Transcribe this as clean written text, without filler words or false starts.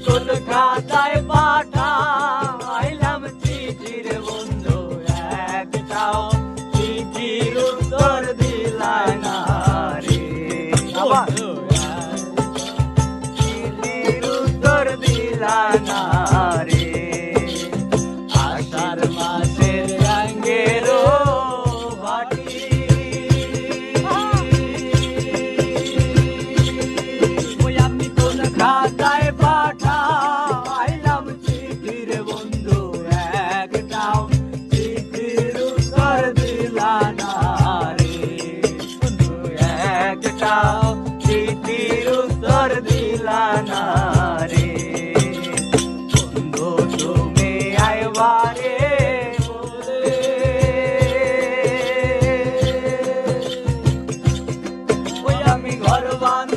কোন খাতায় পাঠাইলাম চিঠির বন্ধু, একটাও চিঠির উত্তর দিলা না রে বন্ধু, চিঠির উত্তর দিলা না রে। আষাঢ় মাসের গাঙ্গেরও ভাটি, ওই আমি কোন খাতায় পাঠাইলাম চিঠির বন্ধু, একটাও চিঠির উত্তর দিলা না রে বন্ধু, একটাও চিঠির উত্তর দিলা না রে বন্ধু। তুমি আইবারে বলে ওই আমি ঘর বাঁধ